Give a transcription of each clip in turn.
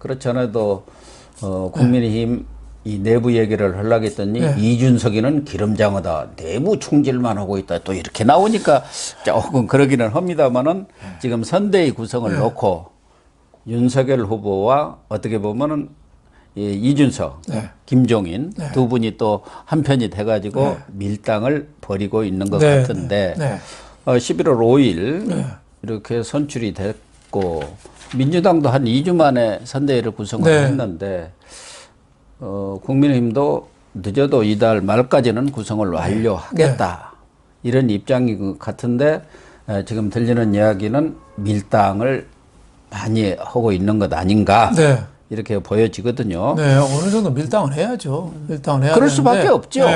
그렇지 않아도 국민의힘 이 내부 얘기를 하려고 했더니 이준석이는 기름장어다. 내부 총질만 하고 있다. 또 이렇게 나오니까 조금 그러기는 합니다만은 지금 선대위 구성을 놓고 윤석열 후보와 어떻게 보면은 이준석, 김종인 두 분이 또 한편이 돼가지고 밀당을 벌이고 있는 것 같은데 11월 5일 이렇게 선출이 됐고 민주당도 한 2주 만에 선대위를 구성을 했는데 국민의힘도 늦어도 이달 말까지는 구성을 완료하겠다. 이런 입장인 것 같은데 지금 들리는 이야기는 밀당을 많이 하고 있는 것 아닌가 이렇게 보여지거든요. 네, 어느 정도 밀당을 해야죠. 밀당을 해야 그럴 되는데, 수밖에 없죠.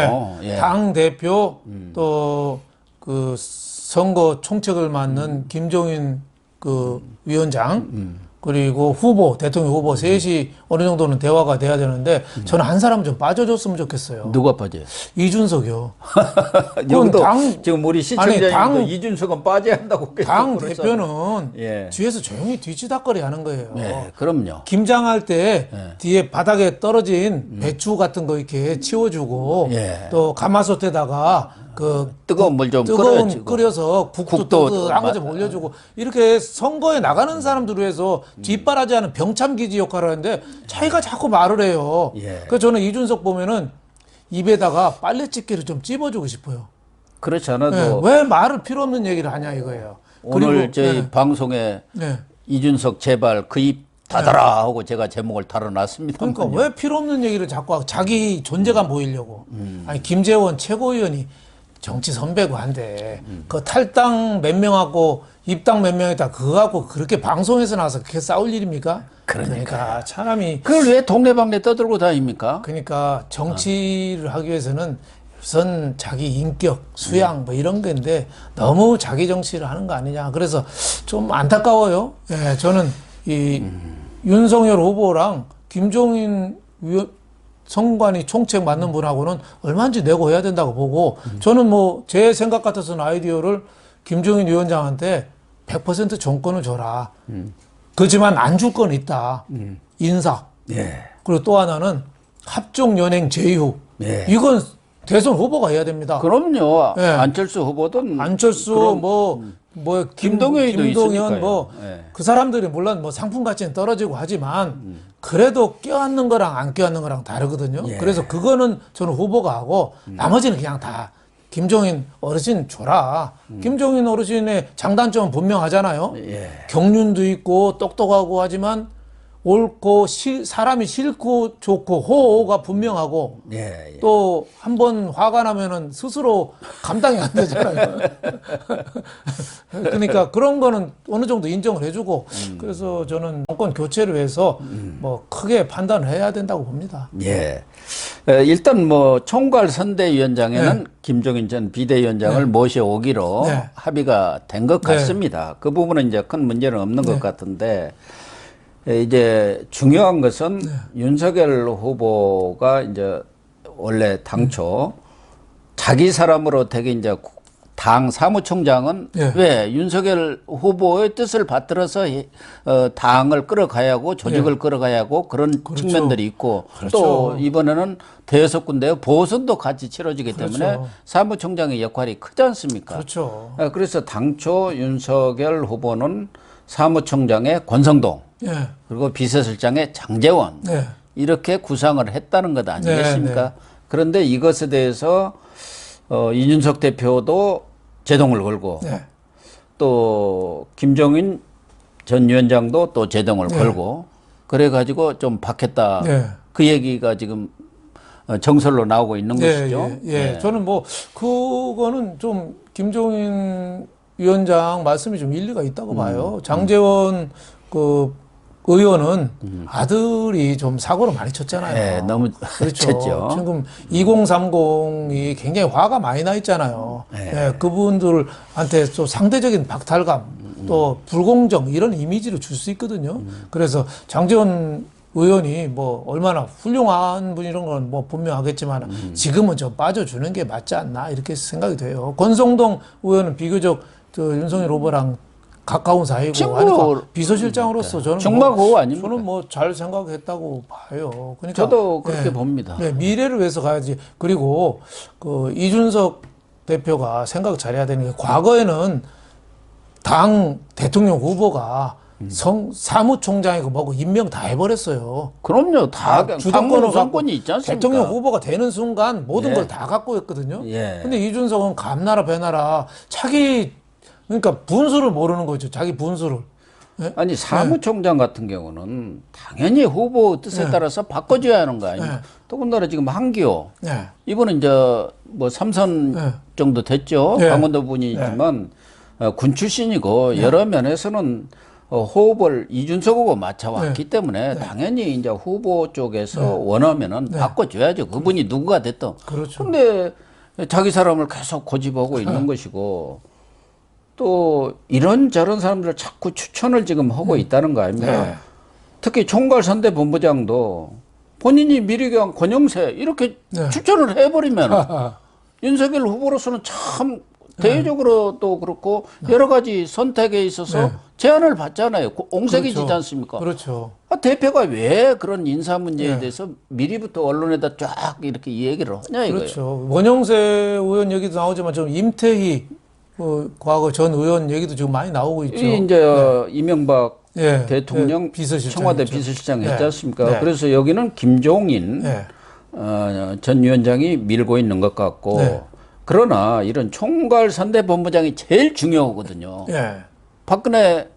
당 대표 또 그 선거 총책을 맡는 김종인 그 위원장 그리고 후보, 대통령 후보 셋이 어느 정도는 대화가 돼야 되는데 저는 한 사람 좀 빠져줬으면 좋겠어요. 누가 빠져요? 이준석이요. 여기도 지금 우리 시청자님도 이준석은 빠져야 한다고 당 대표는 뒤에서 조용히 뒤치다거리 하는 거예요. 그럼요. 김장할 때 뒤에 바닥에 떨어진 배추 같은 거 이렇게 치워주고 또 가마솥에다가 그 뜨거운 물 좀 끓여서 국도 뜨거운 거 좀 올려주고 이렇게 선거에 나가는 사람들을 위해서 뒷바라지하는 병참기지 역할을 하는데 자기가 자꾸 말을 해요. 그래서 저는 이준석 보면은 입에다가 빨래집게를 좀 찝어주고 싶어요. 그렇지 않아도 왜 말을 필요 없는 얘기를 하냐 이거예요. 오늘 그리고, 저희 방송에 이준석 제발 그 입 닫아라 하고 제가 제목을 달아놨습니다. 그러니까 왜 필요 없는 얘기를 자꾸 하고 자기 존재감 보이려고. 아니 김재원 최고위원이 정치 선배고 한데 그 탈당 몇 명하고 입당 몇 명이다 그거 갖고 그렇게 방송에서 나와서 그렇게 싸울 일입니까? 그러니까 사람이 그걸 왜 동네방네 떠들고 다닙니까? 그러니까 정치를 하기 위해서는 우선 자기 인격, 수양 뭐 이런 건데 너무 자기 정치를 하는 거 아니냐. 그래서 좀 안타까워요. 저는 이 윤석열 후보랑 김종인 선관위 총책 맡는 분하고는 얼마인지 내고 해야 된다고 보고 저는 뭐 제 생각 같아서는 아이디어를 김종인 위원장한테 100% 정권을 줘라. 그렇지만 안 줄 건 있다. 인사. 그리고 또 하나는 합종연행 제휴. 이건 대선 후보가 해야 됩니다. 그럼요. 안철수 후보든 안철수 김동연 그 사람들이 물론 뭐 상품 가치는 떨어지고 하지만 그래도 껴안는 거랑 안 껴안는 거랑 다르거든요. 그래서 그거는 저는 후보가 하고 나머지는 그냥 다 김종인 어르신 줘라. 김종인 어르신의 장단점은 분명하잖아요. 경륜도 있고 똑똑하고 하지만 옳고 사람이 싫고 좋고 호가 분명하고 또 한 번 화가 나면은 스스로 감당이 안 되잖아요. 그러니까 그런 거는 어느 정도 인정을 해주고 그래서 저는 정권 교체를 위해서 뭐 크게 판단을 해야 된다고 봅니다. 일단 뭐 총괄 선대위원장에는 김종인 전 비대위원장을 모셔오기로 합의가 된 것 같습니다. 그 부분은 이제 큰 문제는 없는 것 같은데 이제 중요한 것은 윤석열 후보가 이제 원래 당초 자기 사람으로 되게 이제 당 사무총장은 왜 윤석열 후보의 뜻을 받들어서 당을 끌어가야 하고 조직을 끌어가야 하고 그런 측면들이 있고 또 이번에는 대여섯 군데 보선도 같이 치러지기 때문에 사무총장의 역할이 크지 않습니까? 그래서 당초 윤석열 후보는 사무총장의 권성동 그리고 비서실장의 장제원 이렇게 구상을 했다는 것 아니겠습니까? 그런데 이것에 대해서 이준석 대표도 제동을 걸고 또 김종인 전 위원장도 또 제동을 걸고 그래가지고 좀 바뀌었다. 그 얘기가 지금 정설로 나오고 있는 것이죠. 저는 뭐 그거는 좀 김종인 위원장 말씀이 좀 일리가 있다고 봐요. 장제원 그 의원은 아들이 좀 사고를 많이 쳤잖아요. 너무 쳤죠. 지금 2030이 굉장히 화가 많이 나 있잖아요. 그분들한테 또 상대적인 박탈감, 또 불공정 이런 이미지를 줄 수 있거든요. 그래서 장제원 의원이 뭐 얼마나 훌륭한 분 이런 건 뭐 분명하겠지만 지금은 좀 빠져주는 게 맞지 않나 이렇게 생각이 돼요. 권성동 의원은 비교적 윤석열 후보랑 가까운 사이고 친구 하니까 비서실장으로서 저는 정말 아닙니까? 저는 뭐 잘 생각했다고 봐요. 그러니까 저도 그렇게 봅니다. 네, 미래를 위해서 가야지. 그리고 그 이준석 대표가 생각 잘해야 되는 게 과거에는 당 대통령 후보가 사무총장이고 뭐고 임명 다 해버렸어요. 그럼요. 다 주도권을 상권이 있지 않습니까? 대통령 후보가 되는 순간 모든 예. 걸 다 갖고 있거든요. 예. 근데 이준석은 감나라 배나라 자기 그러니까 분수를 모르는 거죠. 자기 분수를. 예? 아니 사무총장 같은 경우는 당연히 후보 뜻에 따라서 바꿔줘야 하는 거 아닙니까? 더군다나 지금 한기호 네. 이분은 이제 뭐 3선 정도 됐죠. 네. 강원도 분이지만 군 출신이고 여러 면에서는 호흡을 이준석하고 맞춰왔기 때문에 당연히 이제 후보 쪽에서 원하면은 바꿔줘야죠. 그분이 누구가 됐든. 그렇죠. 근데 자기 사람을 계속 고집하고 있는 것이고 또 이런저런 사람들을 자꾸 추천을 지금 하고 있다는 거 아닙니까? 특히 총괄선대본부장도 본인이 미리 그냥 권영세 이렇게 추천을 해버리면 윤석열 후보로서는 참 대외적으로 또 그렇고 여러 가지 선택에 있어서 제한을 받잖아요. 옹색이지지 않습니까? 그렇죠. 대표가 왜 그런 인사 문제에 대해서 미리부터 언론에다 쫙 이렇게 얘기를 하냐 이거예요. 그렇죠. 원영세 의원 얘기도 나오지만 지금 임태희 과거 전 의원 얘기도 지금 많이 나오고 있죠. 이제 이명박 예, 대통령 비서실장 청와대 했죠. 비서실장 했지 네. 않습니까? 네. 그래서 여기는 김종인 네. 전 위원장이 밀고 있는 것 같고 네. 그러나 이런 총괄선대본부장이 제일 중요하거든요. 예. 박근혜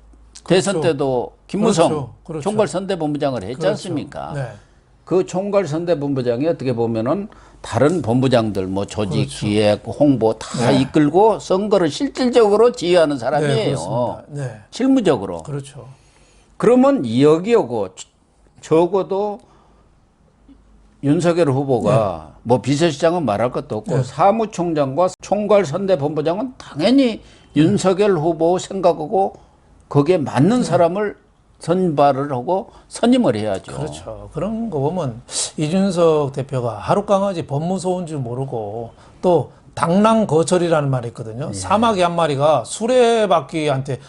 대선 때도 김무성 그렇죠. 총괄선대본부장을 했지 그렇죠. 않습니까? 네. 그 총괄선대본부장이 어떻게 보면은 다른 본부장들 뭐 조직, 그렇죠. 기획, 홍보 다 이끌고 선거를 실질적으로 지휘하는 사람이에요. 그렇습니다. 네. 실무적으로. 그렇죠. 그러면 여기하고 적어도 윤석열 후보가 뭐 비서실장은 말할 것도 없고 사무총장과 총괄선대본부장은 당연히 윤석열 후보 생각하고 거기에 맞는 사람을 선발을 하고 선임을 해야죠. 그렇죠. 그런 거 보면 이준석 대표가 하룻강아지 법무소인 줄 모르고 또 당랑거철이라는 말이 있거든요. 사마귀 한 마리가 수레한테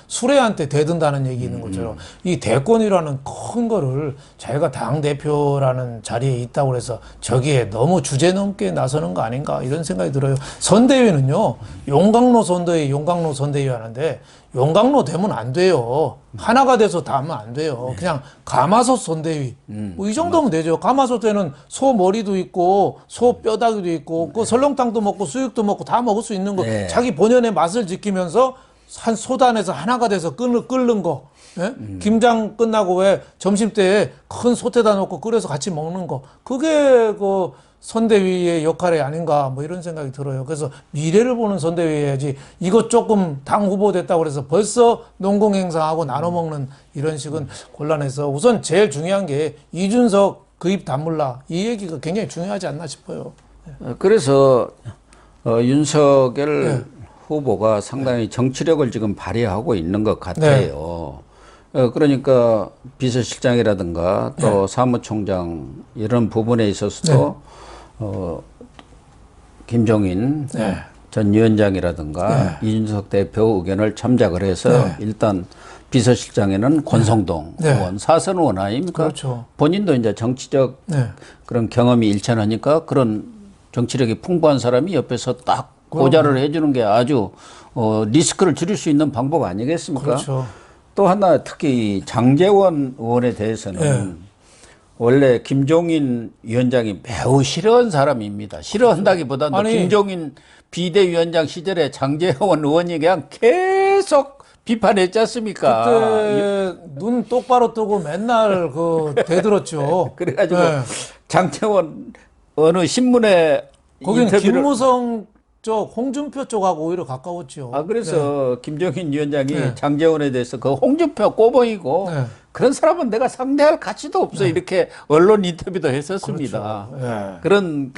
대든다는 얘기 있는 것처럼 이 대권이라는 큰 거를 자기가 당대표라는 자리에 있다고 해서 저기에 너무 주제넘게 나서는 거 아닌가 이런 생각이 들어요. 선대위는요. 용광로 선대위 하는데 용광로 되면 안 돼요. 하나가 돼서 다 하면 안 돼요. 그냥 가마솥 선대위. 뭐 이 정도면 되죠. 가마솥에는 소 머리도 있고 소 뼈다귀도 있고 그 설렁탕도 먹고 수육도 먹고 다 먹을 수 있는 거. 자기 본연의 맛을 지키면서 한 소단에서 하나가 돼서 끓는 거. 예? 김장 끝나고 왜 점심때에 큰 솥에다 놓고 끓여서 같이 먹는 거. 그게 그 선대위의 역할이 아닌가 뭐 이런 생각이 들어요. 그래서 미래를 보는 선대위 해야지 이것 조금 당 후보 됐다고 그래서 벌써 농공행사하고 나눠 먹는 이런 식은 곤란해서 우선 제일 중요한 게 이준석 그 입 다물라 이 얘기가 굉장히 중요하지 않나 싶어요. 그래서 윤석열 후보가 상당히 정치력을 지금 발휘하고 있는 것 같아요. 그러니까 비서실장이라든가 또 사무총장 이런 부분에 있어서도 김종인 전 위원장이라든가 이준석 대표 의견을 참작을 해서 일단 비서실장에는 권성동 의원, 사선 의원 아닙니까? 그렇죠. 본인도 이제 정치적 그런 경험이 일천하니까 그런 정치력이 풍부한 사람이 옆에서 딱 고자를 해주는 게 아주 리스크를 줄일 수 있는 방법 아니겠습니까? 그렇죠. 또 하나 특히 장제원 의원에 대해서는 원래 김종인 위원장이 매우 싫어한 사람입니다. 싫어한다기보다는 김종인 비대위원장 시절에 장제원 의원이 그냥 계속 비판했지 않습니까? 그때 눈 똑바로 뜨고 맨날 대들었죠. 그래가지고 장제원 어느 신문에 거기는 인터뷰를 김무성 쪽 홍준표 쪽하고 오히려 가까웠죠. 그래서 김종인 위원장이 장제원에 대해서 그 홍준표 꼬봉이고 그런 사람은 내가 상대할 가치도 없어 이렇게 언론 인터뷰도 했었습니다. 그렇죠. 그런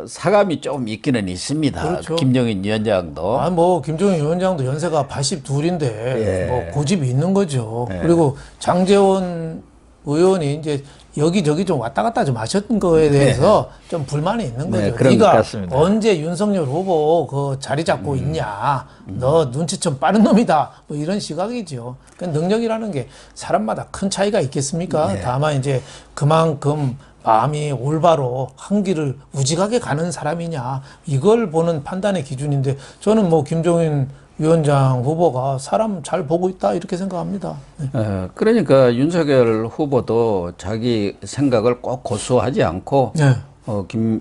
사감이 좀 있기는 있습니다. 그렇죠. 김종인 위원장도. 뭐 김종인 위원장도 연세가 82인데 뭐 고집이 있는 거죠. 그리고 장제원 의원이 이제 여기저기 좀 왔다 갔다 좀 하셨던 거에 대해서 좀 불만이 있는 거죠. 네, 그런 것 네가 같습니다. 언제 윤석열 후보 그 자리 잡고 있냐. 너 눈치 좀 빠른 놈이다. 뭐 이런 시각이죠. 그 능력이라는 게 사람마다 큰 차이가 있겠습니까? 네. 다만 이제 그만큼 마음이 올바로 한 길을 우직하게 가는 사람이냐. 이걸 보는 판단의 기준인데 저는 뭐 김종인 위원장 후보가 사람 잘 보고 있다 이렇게 생각합니다. 네. 그러니까 윤석열 후보도 자기 생각을 꼭 고수하지 않고 네. 김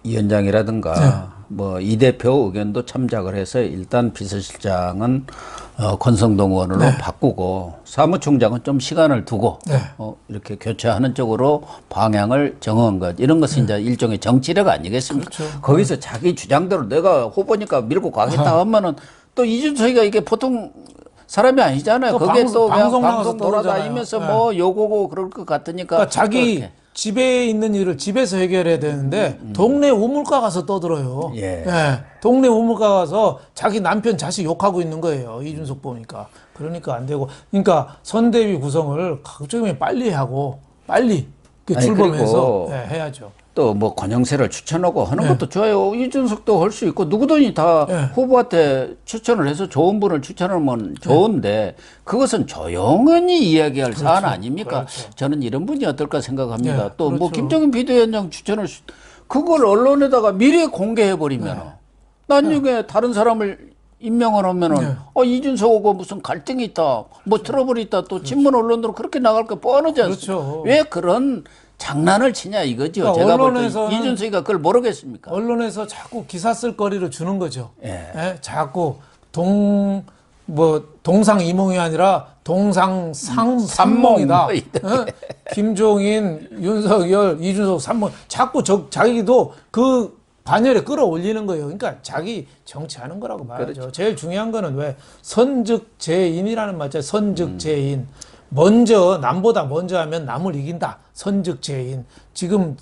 위원장이라든가 뭐 이 대표 의견도 참작을 해서 일단 비서실장은 권성동 의원으로 바꾸고 사무총장은 좀 시간을 두고 이렇게 교체하는 쪽으로 방향을 정한 것 이런 것은 이제 일종의 정치력 아니겠습니까? 그렇죠. 거기서 자기 주장대로 내가 후보니까 밀고 가겠다 하면은 또 이준석이가 이게 보통 사람이 아니잖아요. 거기에 또 그냥 방송 돌아다니면서 뭐 요거고 그럴 것 같으니까. 그러니까 자기 그렇게. 집에 있는 일을 집에서 해결해야 되는데 동네 우물가 가서 떠들어요. 예. 동네 우물가 가서 자기 남편 자식 욕하고 있는 거예요. 이준석 보니까. 그러니까 안 되고. 그러니까 선대위 구성을 각종에 빨리 하고 빨리 출범해서 해야죠. 또 뭐 권영세를 추천하고 하는 것도 좋아요. 이준석도 할 수 있고 누구든지 다 후보한테 추천을 해서 좋은 분을 추천하면 좋은데 그것은 조용히 이야기할 사안 아닙니까? 저는 이런 분이 어떨까 생각합니다. 또 뭐 김종인 비대위원장 추천을 그걸 언론에다가 미리 공개해 버리면 나중에 다른 사람을 임명을 하면은 이준석하고 무슨 갈등이 있다, 뭐 트러블이 있다, 또 친문 언론으로 그렇게 나갈 거 뻔하지 않습니까? 왜 그런 장난을 치냐 이거죠. 그러니까 제가 볼 때 이준석이가 그걸 모르겠습니까? 언론에서 자꾸 기사 쓸 거리를 주는 거죠. 예. 자꾸 동상이몽이 아니라 동상삼몽이다. 김종인, 윤석열, 이준석 삼몽 자꾸 자기도 그 반열에 끌어올리는 거예요. 그러니까 자기 정치하는 거라고 봐야죠. 그렇죠. 제일 중요한 거는 왜 선즉제인이라는 말이죠. 선즉제인. 먼저 남보다 먼저 하면 남을 이긴다. 선즉제인. 지금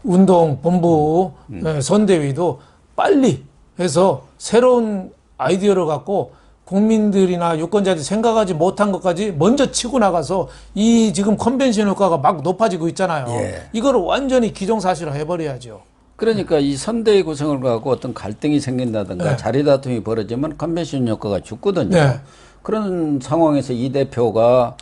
운동 본부 선대위도 빨리 해서 새로운 아이디어를 갖고 국민들이나 유권자들이 생각하지 못한 것까지 먼저 치고 나가서 이 지금 컨벤션 효과가 막 높아지고 있잖아요. 이거를 완전히 기정사실화 해버려야죠. 그러니까 이 선대위 구성을 갖고 어떤 갈등이 생긴다든가 자리 다툼이 벌어지면 컨벤션 효과가 죽거든요. 그런 상황에서 이 대표가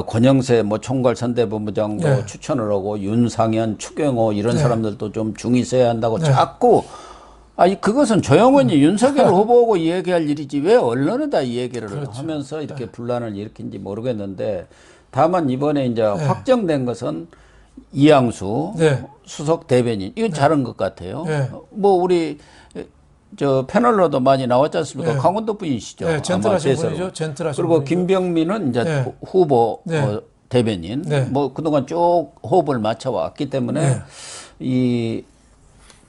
권영세 뭐 총괄 선대본부장도 추천을 하고 윤상현, 추경호 이런 사람들도 좀 중이 있어야 한다고 자꾸 그것은 조용히 윤석열 후보하고 이야기할 일이지 왜 언론에다 이 얘기를 하면서 이렇게 분란을 일으킨지 모르겠는데 다만 이번에 이제 확정된 것은 이양수 수석 대변인 이건 잘한 것 같아요. 뭐 우리 저 패널로도 많이 나왔지 않습니까? 강원도 분이시죠. 젠틀하신 분이죠. 젠틀하신 그리고 분이죠. 김병민은 이제 후보 대변인 뭐 그동안 쭉 호흡을 맞춰왔기 때문에 이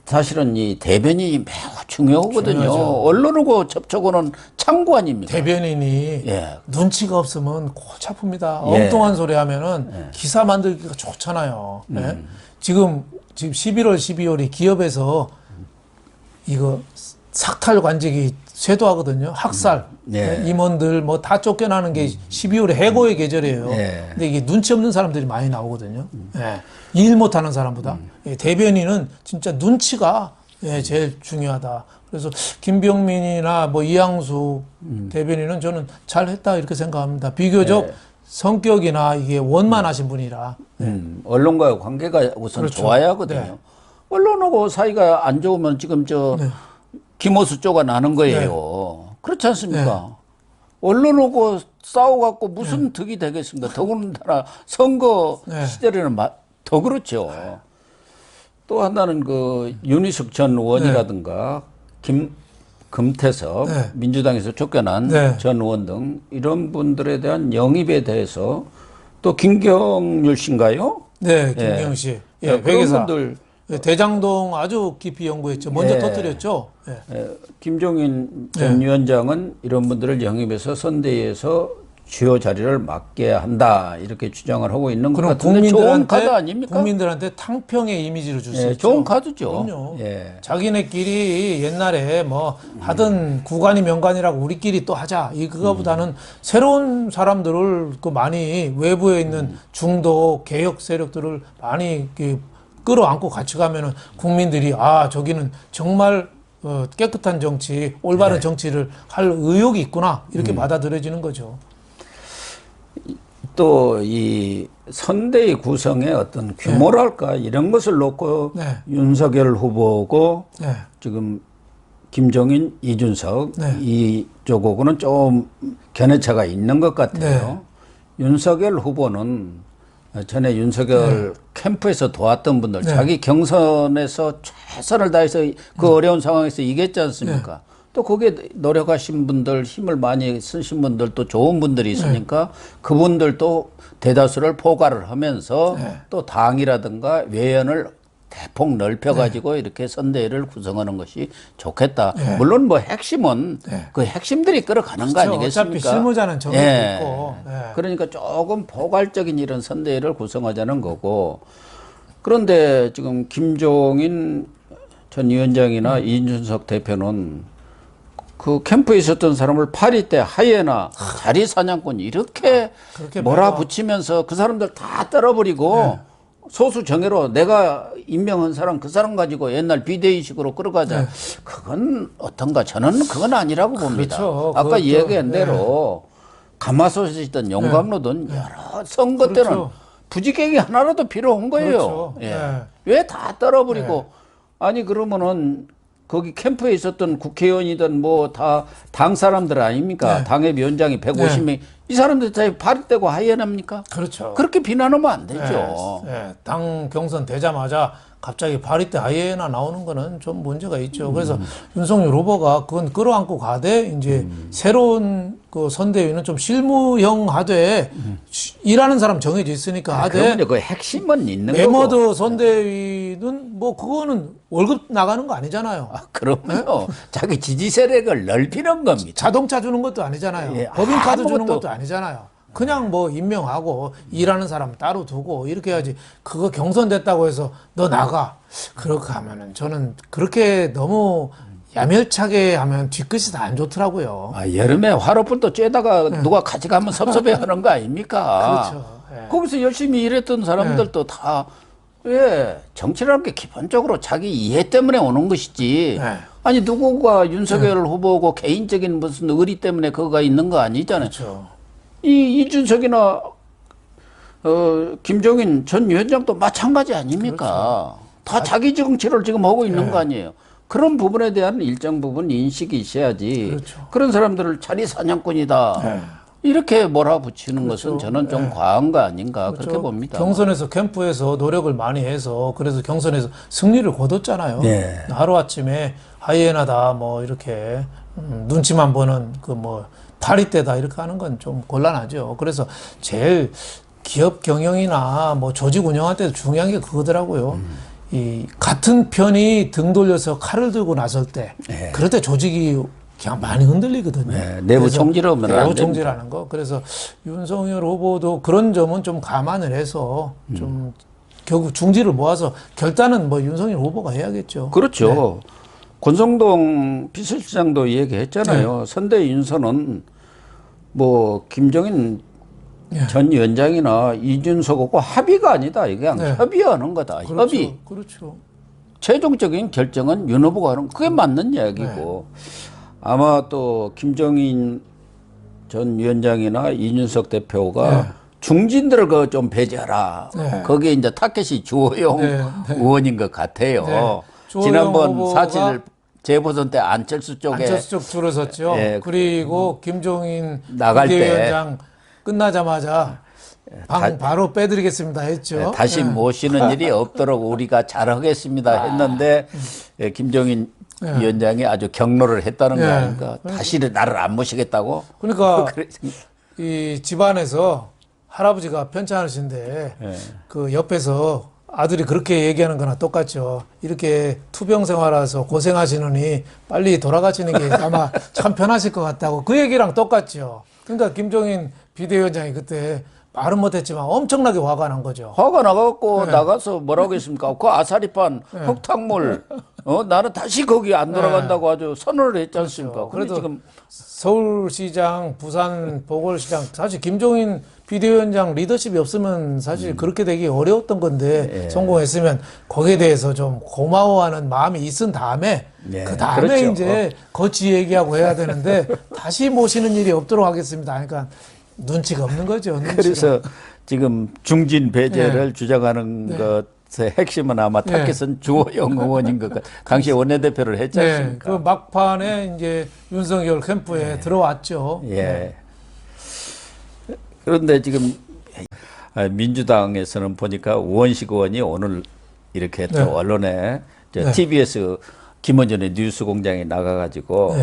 사실은 이 대변인이 매우 중요하거든요. 중요하죠. 언론하고 접촉은 창구 아닙니까? 대변인이 눈치가 없으면 골치 아픕니다. 엉뚱한 소리 하면은 기사 만들기가 좋잖아요. 지금 11월, 12월이 기업에서 이거 삭탈 관직이 쇄도하거든요. 학살. 임원들 뭐 다 쫓겨나는 게 12월에 해고의 계절이에요. 근데 이게 눈치 없는 사람들이 많이 나오거든요. 일 못하는 사람보다. 대변인은 진짜 눈치가 제일 중요하다. 그래서 김병민이나 뭐 이양수 대변인은 저는 잘했다 이렇게 생각합니다. 비교적 성격이나 이게 원만하신 분이라. 언론과의 관계가 우선 좋아야 하거든요. 언론하고 사이가 안 좋으면 지금 김호수 쪼가 나는 거예요. 그렇지 않습니까? 언론하고 싸워갖고 무슨 득이 되겠습니까? 더군다나 선거 시절에는 더 그렇죠. 또 하나는 그 윤희숙 전 의원이라든가 금태섭 민주당에서 쫓겨난 전 의원 등 이런 분들에 대한 영입에 대해서 또 김경률 씨인가요? 네, 김경률 씨. 그런 분들 대장동 아주 깊이 연구했죠. 먼저 터뜨렸죠. 김종인 전 위원장은 이런 분들을 영입해서 선대위에서 주요 자리를 맡게 한다 이렇게 주장을 하고 있는 것 그럼 같은데 좋은 카드 아닙니까? 국민들한테 탕평의 이미지를 줄 수 예, 있죠. 좋은 카드죠. 그럼요. 예. 자기네끼리 옛날에 뭐 하던 구관이 명관이라고 우리끼리 또 하자. 그거보다는 새로운 사람들을 그 많이 외부에 있는 중도 개혁 세력들을 많이 끌어안고 같이 가면은 국민들이 아 저기는 정말 깨끗한 정치, 올바른 정치를 할 의욕이 있구나 이렇게 받아들여지는 거죠. 또 이 선대의 구성의 어떤 규모랄까 이런 것을 놓고 네. 윤석열 후보고 네. 지금 김종인, 이준석 네. 이쪽하고는 좀 견해차가 있는 것 같아요. 윤석열 후보는 전에 윤석열 캠프에서 도왔던 분들 자기 경선에서 최선을 다해서 그 어려운 상황에서 이겼지 않습니까? 또 거기에 노력하신 분들, 힘을 많이 쓰신 분들, 또 좋은 분들이 있으니까 그분들도 대다수를 포괄을 하면서 또 당이라든가 외연을 대폭 넓혀가지고 이렇게 선대위를 구성하는 것이 좋겠다. 물론 뭐 핵심은 그 핵심들이 끌어가는 거 그렇죠. 아니겠습니까? 어차피 실무자는 정해져 있고. 그러니까 조금 포괄적인 이런 선대위를 구성하자는 거고. 그런데 지금 김종인 전 위원장이나 이준석 대표는 그 캠프에 있었던 사람을 파리 때 하이에나 자리 사냥꾼 이렇게 몰아붙이면서 그 사람들 다 떨어버리고 소수 정예로 내가 임명한 사람 그 사람 가지고 옛날 비대위식으로 끌어가자. 그건 어떤가 저는 그건 아니라고 봅니다. 그렇죠. 아까 그것도, 얘기한 대로 가마솥이든 용광로든 여러 선거 때는 부지객이 하나라도 필요한 거예요. 그렇죠. 왜 다 떨어버리고 아니 그러면은 거기 캠프에 있었던 국회의원이든 뭐 다 당 사람들 아닙니까? 당의 위원장이 150명 이 사람들 다 발이 떼고 하이에나입니까? 그렇죠. 그렇게 비난하면 안 되죠. 당 경선 되자마자 갑자기 파리 때 아예나 나오는 거는 좀 문제가 있죠. 그래서 윤석열 후보가 그건 끌어안고 가되 이제 새로운 그 선대위는 좀 실무형 하되 일하는 사람 정해져 있으니까 하되 그럼요. 그 핵심은 있는 거고. 메머드 선대위는 뭐 그거는 월급 나가는 거 아니잖아요. 그럼요. 자기 지지 세력을 넓히는 겁니다. 자동차 주는 것도 아니잖아요. 법인카드 주는 것도 아니잖아요. 그냥 뭐 임명하고 일하는 사람 따로 두고 이렇게 해야지. 그거 경선됐다고 해서 너 나가. 그렇게 하면은 저는 그렇게 너무 야멸차게 하면 뒤끝이 다 안 좋더라고요. 여름에 화로불도 쬐다가 누가 가져가면 섭섭해 하는 거 아닙니까? 그렇죠. 거기서 열심히 일했던 사람들도 다, 정치라는 게 기본적으로 자기 이해 때문에 오는 것이지. 아니, 누구가 윤석열 후보고 개인적인 무슨 의리 때문에 그거가 있는 거 아니잖아요. 그렇죠. 이준석이나 김종인 전 위원장도 마찬가지 아닙니까? 다 자기 정치를 지금 하고 있는 거 아니에요. 그런 부분에 대한 일정 부분 인식이 있어야지. 그런 사람들을 자리 사냥꾼이다. 이렇게 몰아붙이는 것은 저는 좀 과한 거 아닌가 그렇게 봅니다. 경선에서 캠프에서 노력을 많이 해서 그래서 경선에서 승리를 거뒀잖아요. 하루아침에 하이에나다 뭐 이렇게 눈치만 보는 그 뭐 파리 때다 이렇게 하는 건 좀 곤란하죠. 그래서 제일 기업 경영이나 뭐 조직 운영할 때도 중요한 게 그거더라고요. 이 같은 편이 등 돌려서 칼을 들고 나설 때 그럴 때 조직이 그냥 많이 흔들리거든요. 내부 총질하면 내부 총질하는 거. 그래서 윤석열 후보도 그런 점은 좀 감안을 해서 좀 결국 중지를 모아서 결단은 뭐 윤석열 후보가 해야겠죠. 그렇죠. 권성동 비서실장도 얘기했잖아요. 선대 윤서는 뭐 김종인 전 위원장이나 이준석하고 합의가 아니다. 이게 그냥 협의하는 거다. 그렇죠. 협의. 그렇죠. 최종적인 결정은 윤 후보가 하는 그게 맞는 이야기고 아마 또 김종인 전 위원장이나 이준석 대표가 중진들을 그 좀 배제하라. 거기에 이제 타켓이 주호영 의원인 것 같아요. 지난번 사실 재보선 때 안철수 쪽 줄을 섰죠. 그리고 김종인 나갈 때 비대위원장 끝나자마자 바로 빼드리겠습니다 했죠. 다시 모시는 일이 없도록 우리가 잘하겠습니다 했는데 김종인 위원장이 아주 경로를 했다는 거 아닙니까? 다시 나를 안 모시겠다고? 그러니까 이 집안에서 할아버지가 편찮으신데 그 옆에서 아들이 그렇게 얘기하는 거나 똑같죠. 이렇게 투병 생활하서 고생하시느니 빨리 돌아가시는 게 아마 참 편하실 것 같다고 그 얘기랑 똑같죠. 그러니까 김종인 비대위원장이 그때 말은 못했지만 엄청나게 화가 난 거죠. 화가 나갖고 나가서 뭐라고 했습니까? 그 아사리판 흙탕물 나는 다시 거기 안 돌아간다고 아주 선언을 했지 않습니까? 그래도 지금 서울시장, 부산 보궐시장 사실 김종인 비대위원장 리더십이 없으면 사실 그렇게 되기 어려웠던 건데 성공했으면 거기에 대해서 좀 고마워하는 마음이 있은 다음에 그 다음에 그렇죠. 이제 거치 얘기하고 해야 되는데 다시 모시는 일이 없도록 하겠습니다. 그러니까 눈치가 없는 거죠. 눈치가. 그래서 지금 중진 배제를 주장하는 것의 핵심은 아마 타깃은 주호영 의원인 것 같아요. 당시 원내대표를 했지 않습니까? 그 막판에 이제 윤석열 캠프에 들어왔죠. 예. 그런데 지금 민주당에서는 보니까 우원식 의원이 오늘 이렇게 또 언론에 TBS 김원준의 뉴스공장에 나가가지고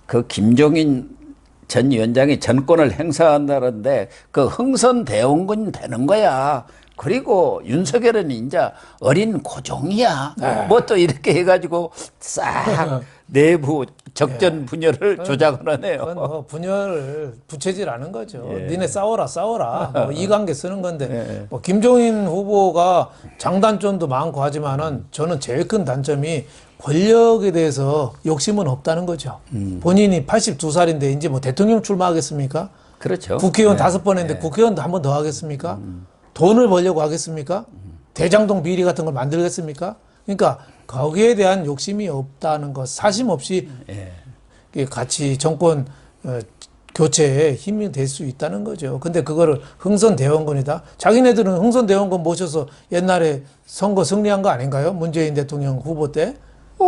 그 김종인 전 위원장이 전권을 행사한다는데 그 흥선대원군 되는 거야. 그리고 윤석열은 이제 어린 고종이야. 뭐 또 이렇게 해가지고 싹 내부 적전 분열을 조작을 하네요. 그건 뭐 분열을 부채질하는 거죠. 니네 싸워라. 뭐 이 관계 쓰는 건데 뭐 김종인 후보가 장단점도 많고 하지만은 저는 제일 큰 단점이 권력에 대해서 욕심은 없다는 거죠. 본인이 82살인데 이제 뭐 대통령 출마하겠습니까? 그렇죠. 국회의원 5번 했는데 국회의원도 한 번 더 하겠습니까? 돈을 벌려고 하겠습니까? 대장동 비리 같은 걸 만들겠습니까? 그러니까 거기에 대한 욕심이 없다는 것, 사심 없이 같이 정권 교체에 힘이 될 수 있다는 거죠. 근데 그거를 흥선대원군이다. 자기네들은 흥선대원군 모셔서 옛날에 선거 승리한 거 아닌가요? 문재인 대통령 후보 때.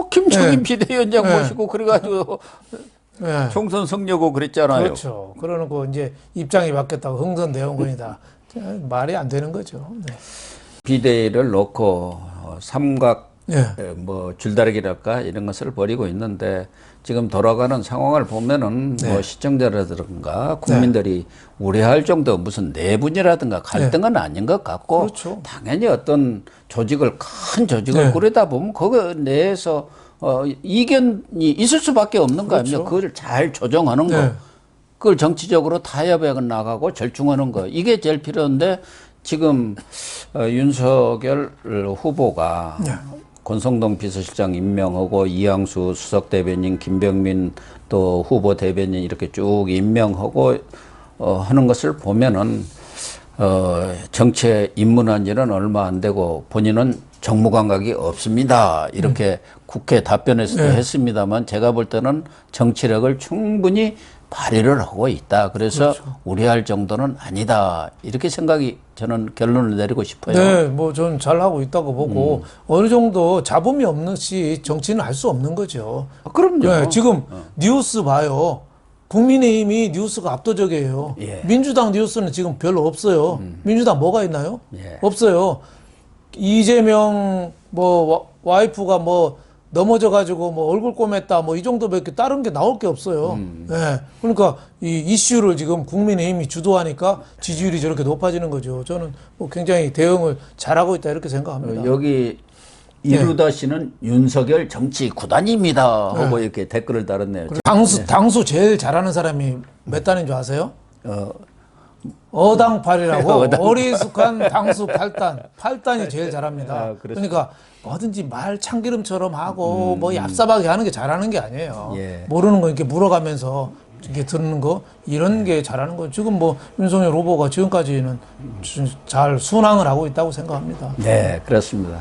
김종인 비대위원장 모시고 그래가지고 총선 승려고 그랬잖아요. 그렇죠. 그러고 이제 입장이 바뀌었다고 흥선대원군이다. 말이 안 되는 거죠. 비대위를 놓고 삼각 뭐 줄다리기랄까 이런 것을 벌이고 있는데 지금 돌아가는 상황을 보면은 뭐 시청자라든가 국민들이 우려할 정도 무슨 내분이라든가 갈등은 아닌 것 같고 그렇죠. 당연히 어떤 조직을 큰 조직을 꾸리다 보면 거기 내에서 이견이 있을 수밖에 없는 거 아닙니까? 그걸 잘 조정하는 거. 그걸 정치적으로 타협해 나가고 절충하는 거. 이게 제일 필요한데 지금 윤석열 후보가 권성동 비서실장 임명하고 이양수 수석 대변인, 김병민 또 후보 대변인 이렇게 쭉 임명하고 하는 것을 보면은 정치에 입문한 지는 얼마 안 되고 본인은 정무 감각이 없습니다. 이렇게 국회 답변에서도 했습니다만 제가 볼 때는 정치력을 충분히 발휘를 하고 있다. 그래서 우려할 정도는 아니다. 이렇게 생각이 저는 결론을 내리고 싶어요. 네, 뭐 저는 잘하고 있다고 보고 어느 정도 잡음이 없는 시 정치는 할 수 없는 거죠. 그럼요. 네, 지금 뉴스 봐요. 국민의힘이 뉴스가 압도적이에요. 민주당 뉴스는 지금 별로 없어요. 민주당 뭐가 있나요? 없어요. 이재명 뭐 와이프가 뭐 넘어져 가지고 뭐 얼굴 꼬맸다 뭐 이 정도밖에 다른 게 나올 게 없어요. 그러니까 이 이슈를 지금 국민의힘이 주도하니까 지지율이 저렇게 높아지는 거죠. 저는 뭐 굉장히 대응을 잘하고 있다 이렇게 생각합니다. 여기 이루다 씨는 윤석열 정치 구단입니다 하고 이렇게 댓글을 달았네요. 당수 제일 잘하는 사람이 몇 단인 줄 아세요? 어당팔이라고 어리숙한 당수 8단. 8단이 제일 잘합니다. 그러니까 뭐든지 말 참기름처럼 하고 뭐 얍삽하게 하는 게 잘하는 게 아니에요. 모르는 거 이렇게 물어가면서 이렇게 듣는 거 이런 게 잘하는 거. 지금 뭐 윤석열 후보가 지금까지는 잘 순항을 하고 있다고 생각합니다. 네, 그렇습니다.